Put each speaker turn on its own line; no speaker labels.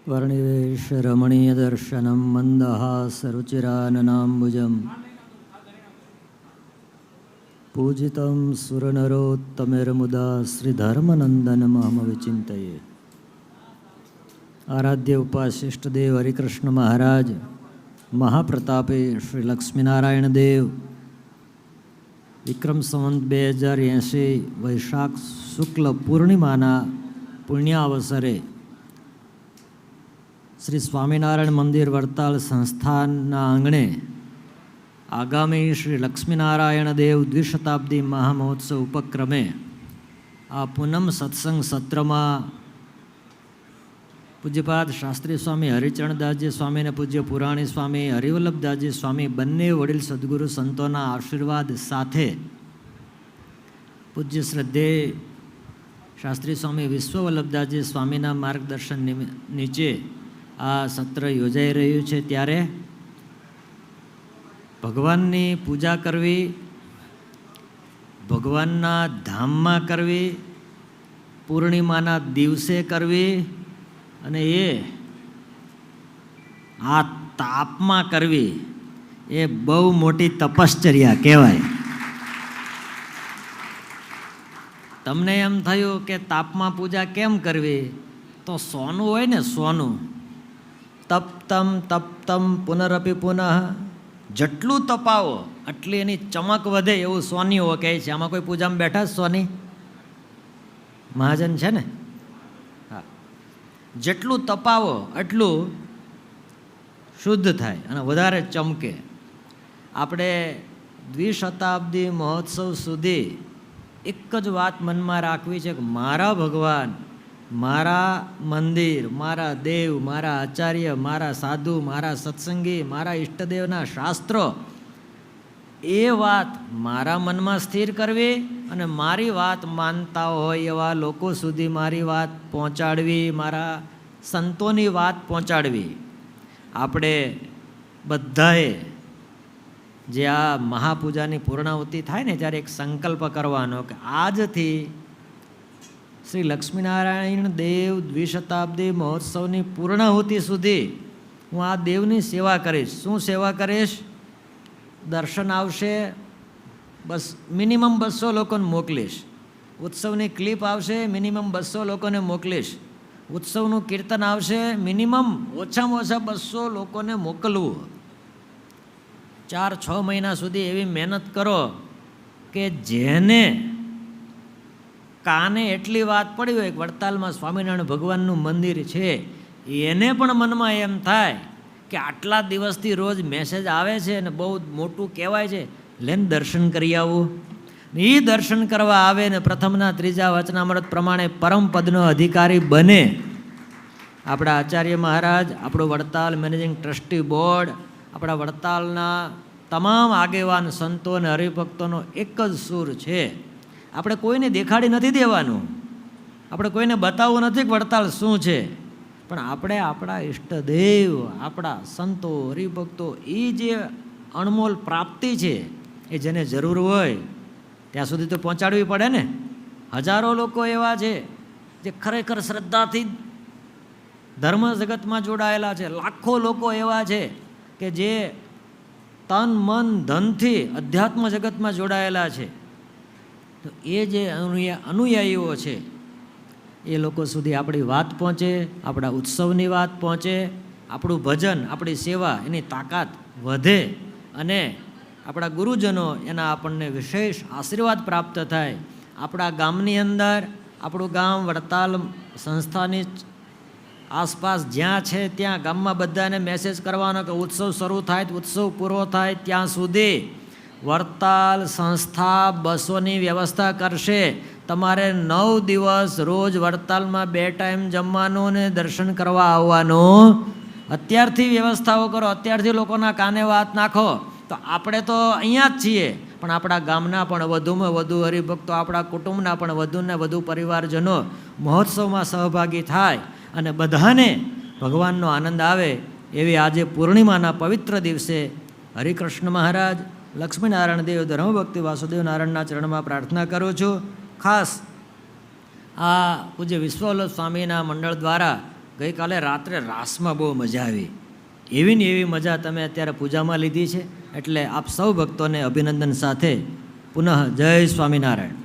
वर्णिवेशरमणीयदर्शनं मन्दहासरुचिराननाम्बुजं पूजितं सुरनरोत्तमेर्मुदा श्रीधर्मनन्दनमहमविचिन्तये। आराध्य उपाशिष्टदेव हरिकृष्ण महाराज, महाप्रतापे श्री लक्ष्मीनारायण देव, विक्रम संवत 2080 वैशाख शुक्ल पूर्णिमाना पुण्यावसरे श्री स्वामीनारायण मंदिर वरताल संस्थानना आंगणे आगामी श्री लक्ष्मीनारायण देव द्विशताब्दी महामहोत्सव उपक्रमे आ पूनम सत्संग सत्र में पूज्यपाद शास्त्री स्वामी हरिचरणदासजी स्वामी ने पूज्य पुराणी स्वामी हरिवल्लभदासजी स्वामी बंने वडील सद्गुरु संतोना आशीर्वाद साथे पूज्य श्रद्धे शास्त्री स्वामी विश्ववल्लभदासजी स्वामीना मार्गदर्शन नीचे आ सत्र योजाई रह्यु छे। त्यारे भगवाननी पूजा करवी, भगवानना धाममां करवी, पूर्णिमाना दिवसे करवी अने ए आ तापमां करवी ए बहु मोटी तपश्चर्या कहेवाय। तमने एम थयुं के तापमां पूजा केम करवी, तो सोनु होय ने सोनु, तप्तम तप्तम पुनरपि पुनः, जटलू तपावो आटली एनी चमक वधे एवुं सोनीओ कहे छे। आमां कोई पूजामां बैठा सोनी महाजन छे ने? हाँ, जेटलू तपावो आटलू शुद्ध थाय अने वधारे चमके। आपणे द्विशताब्दी महोत्सव सुधी एक ज वात मनमा राखवी छे के मारा भगवान, मारा मंदिर, मारा देव, मारा आचार्य, मारा साधु, मारा सत्संगी, मारा इष्टदेवना शास्त्रों ए वात मारा मन में स्थिर करवी अने मारी वात मानता होय एवा लोको सुधी मारी वात पहोंचाडवी, मारा संतोनी वात पहोंचाडवी। आपणे बधाए जे आ महापूजानी पूर्णाहुति थाय ने त्यारे एक संकल्प करवानो के आजथी श्री लक्ष्मीनारायण देव द्विशताब्दी महोत्सवनी पूर्णाहुति सुधी हूँ आ देवनी सेवा करीश। शू सेवा करीश? दर्शन आवशे बस मिनिमम 200 लोकोने मोकलीश। उत्सवनी क्लिप आवशे मिनिमम 200 लोकोने मोकलीश। उत्सवનું कीर्तन आवशे मिनिमम ओछामां ओछा 200 लोकोने मोकलवुं। 4-6 महीना सुधी एवी मेहनत करो के जेने काने एटली वात पड़ी होय के वडतालमां स्वामीनारायण भगवाननुं मंदिर छे एने पण मनमा एम थाय के आटला दिवसथी रोज मेसेज आवे छे ने बहु मोटुं कहेवाय छे, लेन दर्शन करी आवुं। ई दर्शन करवा आवे ने प्रथमना त्रीजा वचनामृत प्रमाणे परम पदनो अधिकारी बने। आपणा आचार्य महाराज, आपणो वडताल मैनेजिंग ट्रस्टी बोर्ड, आपणा वडतालना तमाम आगेवान संतो अने हरिभक्तोनो एक ज सूर छे। આપણે કોઈને દેખાડી નથી દેવાનું, આપણે કોઈને બતાવવું નથી કે વડતાલ શું છે, પણ આપણે આપણા ઈષ્ટદેવ, આપણા સંતો હરિભક્તો એ જે અણમોલ પ્રાપ્તિ છે એ જેને જરૂર હોય ત્યાં સુધી તો પહોંચાડવી પડે ને। હજારો લોકો એવા છે જે ખરેખર શ્રદ્ધાથી ધર્મ જગતમાં જોડાયેલા છે, લાખો લોકો એવા છે કે જે તન મન ધનથી અધ્યાત્મ જગતમાં જોડાયેલા છે। तो ये जे अनुयायीओ छे ए लोको सुधी आपणी वात पहोंचे, आपणा उत्सवनी वात पहोंचे, आपणुं भजन, आपणी सेवा एनी ताकात वधे अने आपणा गुरुजनो एना आपणने विशेष आशीर्वाद प्राप्त थाय। आपणा गामनी अंदर आपणुं गाम वडताल संस्थानी आसपास ज्यां छे त्यां गाममां बधाने मेसेज करवानो के उत्सव शरू थाय, उत्सव पूरो थाय त्यां सुधी वरताल संस्था बसोनी व्यवस्था करशे। तमारे 9 दिवस रोज वरताल में 2 टाइम जमवानुं ने दर्शन करवा आववानुं। अत्यारथी व्यवस्थाओ करो, अत्यारथी लोकोना काने वात नाखो। तो आपणे तो अहींया ज छीए पण आपणा गामना पण वधुमां वधु हरिभक्तो, आपणा कुटुंबना पण वधु ने वधु परिवारजनो महोत्सवमां सहभागी थाय अने बधाने भगवाननो आनंद आवे एवी आजे पूर्णिमाना पवित्र दिवसे हरिकृष्ण महाराज, लक्ष्मीनारायण देव, धर्मभक्ति वासुदेव नारायणना चरण में प्रार्थना करूँ छूँ। खास आ पूज्य विश्ववल्लभ स्वामीना मंडल द्वारा ગઈકાલે રાત્રે રાસમાં બહુ મજા આવી, એવી ને એવી મજા તમે અત્યારે પૂજામાં લીધી છે. એટલે આપ સૌ ભક્તોને અભિનંદન સાથે પુનઃ જય સ્વામિનારાયણ.